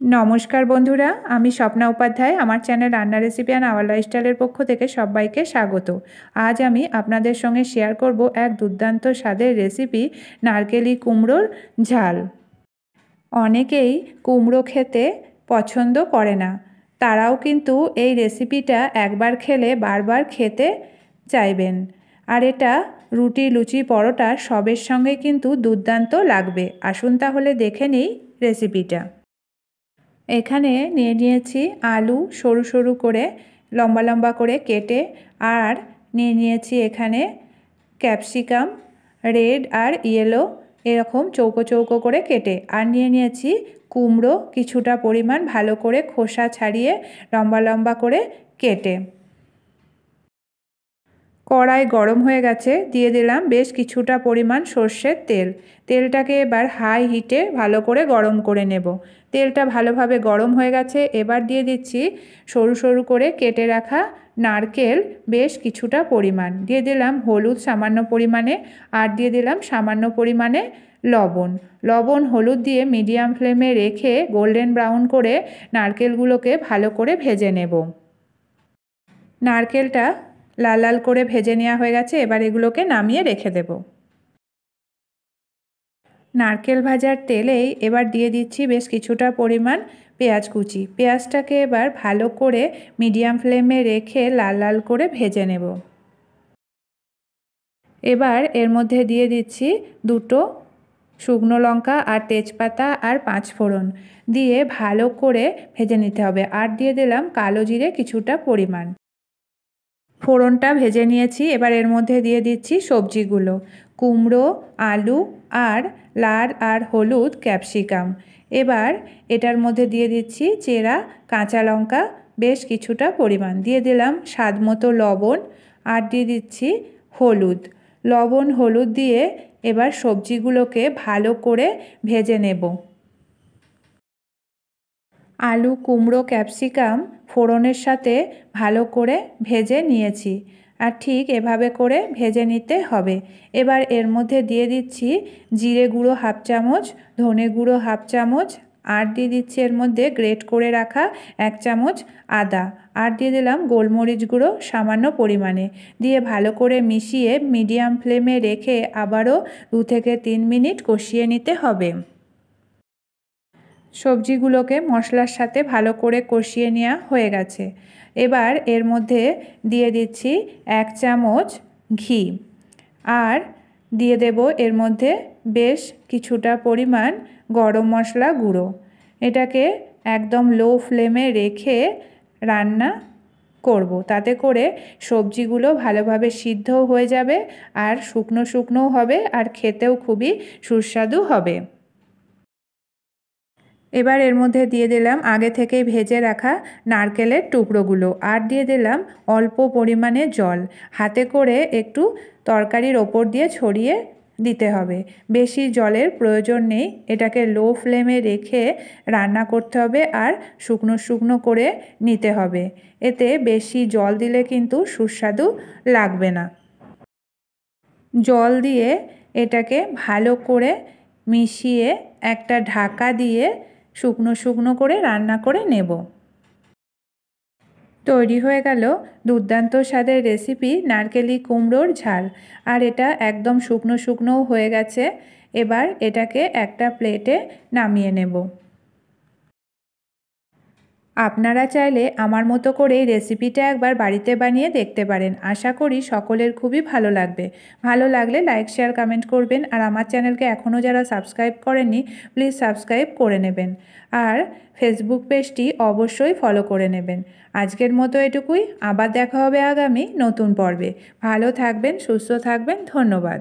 नमस्कार बंधुरा आमी स्वप्ना उपाध्याय आमार चैनल रान्ना रेसिपि एंड आवर लाइफस्टाइलेर पक्ष थेके सबाइके स्वागत। आज आमी आपनादेर संगे शेयर करब एक दुर्दान्त स्वादेर रेसिपि नारकेली कुमड़ोर झाल। अनेकेई कुमड़ो खेते पछन्द करे ना, ताराओ किन्तु एई रेसिपिटा एकबार खेले बार बार खेते चाइबेन और एटा रुटी लुचि परोटा सबेर संगे किन्तु दुर्दान्त लागबे। आसुन ताहले देखे नेই रेसिपिटा। एखाने निये निয়েছি आलू সরু সরু করে লম্বা লম্বা করে কেটে আর নিয়ে নিয়েছি এখানে ক্যাপসিকাম রেড আর ইয়েলো এরকম চৌকো চৌকো করে কেটে আর নিয়ে নিয়েছি কুমড়ো কিছুটা পরিমাণ ভালো করে খোসা ছাড়িয়ে লম্বা লম্বা করে কেটে। কড়াই গরম হয়ে গেছে, দিয়ে দিলাম বেশ কিছুটা পরিমাণ সরষের তেল। তেলটাকে এবার হাই হিটে ভালো করে গরম করে নেব। তেলটা ভালোভাবে গরম হয়ে গেছে, এবার দিয়ে দিচ্ছি সরু সরু করে কেটে রাখা নারকেল বেশ কিছুটা পরিমাণ। দিয়ে দিলাম হলুদ সামান্য পরিমাণে আর দিয়ে দিলাম সামান্য পরিমাণে লবণ। লবণ হলুদ দিয়ে মিডিয়াম ফ্লেমে রেখে গোল্ডেন ব্রাউন করে নারকেলগুলোকে ভালো করে ভেজে নেব। নারকেলটা লাল লাল করে ভেজে নেওয়া হয়ে গেছে, এবার এগুলোকে নামিয়ে রেখে দেব। নারকেল ভাজার তেলেই এবার দিয়ে দিচ্ছি বেশ কিছুটা পরিমাণ পেঁয়াজ কুচি। পেঁয়াজটাকে এবার ভালো করে মিডিয়াম ফ্লেমে রেখে লাল লাল করে ভেজে নেব। এবার এর মধ্যে দিয়ে দিচ্ছি দুটো শুকনো লঙ্কা আর তেজপাতা আর পাঁচফোড়ন দিয়ে ভালো করে ভেজে নিতে হবে। আর দিয়ে দিলাম কালো জিরে কিছুটা পরিমাণ। ফোড়নটা ভেজে নিয়েছি, এবার এর মধ্যে দিয়ে দিচ্ছি সবজিগুলো কুমড়ো আলু আর লাল আর হলুদ ক্যাপসিকাম। এবার এটার মধ্যে দিয়ে দিচ্ছি চেরা কাঁচা লঙ্কা বেশ কিছুটা পরিমাণ, দিয়ে দিলাম স্বাদ মতো লবণ আর দিয়ে দিচ্ছি হলুদ। লবণ হলুদ দিয়ে এবার সবজিগুলোকে ভালো করে ভেজে নেব। আলু কুমড়ো ক্যাপসিকাম ফোড়নের সাথে ভালো করে ভেজে নিয়েছি আর ঠিক এভাবে করে ভেজে নিতে হবে। এবার এর মধ্যে দিয়ে দিচ্ছি জিরে গুঁড়ো হাফ চামচ, ধনে গুঁড়ো হাফ চামচ আর দিয়ে দিচ্ছি এর মধ্যে গ্রেট করে রাখা 1 চামচ আদা আর দিয়ে দিলাম গোলমরিচ গুঁড়ো সামান্য পরিমাণে দিয়ে ভালো করে মিশিয়ে মিডিয়াম ফ্লেমে রেখে আবারও 2 থেকে 3 মিনিট কষিয়ে নিতে হবে। সবজিগুলোকে মশলার সাথে ভালো করে কষিয়ে নেওয়া হয়ে গেছে, এবার এর মধ্যে দিয়ে দিচ্ছি 1 চামচ ঘি আর দিয়ে দেব এর মধ্যে বেশ কিছুটা পরিমাণ গরম মশলা গুঁড়ো। এটাকে একদম লো ফ্লেমে রেখে রান্না করব, তাতে করে সবজিগুলো ভালোভাবে সিদ্ধও হয়ে যাবে আর শুকনো শুকনোও হবে আর খেতেও খুবই সুস্বাদু হবে। এবার এর মধ্যে দিয়ে দিলাম আগে থেকে ভেজে রাখা নারকেলের টুকরোগুলো আর দিয়ে দিলাম অল্প পরিমাণে জল। হাতে করে একটু তরকারির ওপর দিয়ে ছড়িয়ে দিতে হবে, বেশি জলের প্রয়োজন নেই। এটাকে লো ফ্লেমে রেখে রান্না করতে হবে আর শুকনো শুকনো করে নিতে হবে, এতে বেশি জল দিলে কিন্তু সুস্বাদু লাগবে না। জল দিয়ে এটাকে ভালো করে মিশিয়ে একটা ঢাকা দিয়ে শুকনো শুকনো করে রান্না করে নেব। তৈরি হয়ে গেল দুর্দান্ত স্বাদের রেসিপি নারকেলি কুমড়োর ঝাল আর এটা একদম শুকনো শুকনোও হয়ে গেছে। এবার এটাকে একটা প্লেটে নামিয়ে নেব। আপনারা চাইলে আমার মতো করে এই রেসিপিটা একবার বাড়িতে বানিয়ে দেখতে পারেন। আশা করি সকলের খুবই ভালো লাগবে। ভালো লাগলে লাইক শেয়ার কমেন্ট করবেন আর আমার চ্যানেলকে এখনও যারা সাবস্ক্রাইব করেননি প্লিজ সাবস্ক্রাইব করে নেবেন আর ফেসবুক পেজটি অবশ্যই ফলো করে নেবেন। আজকের মতো এটুকুই, আবার দেখা হবে আগামী নতুন পর্বে। ভালো থাকবেন, সুস্থ থাকবেন, ধন্যবাদ।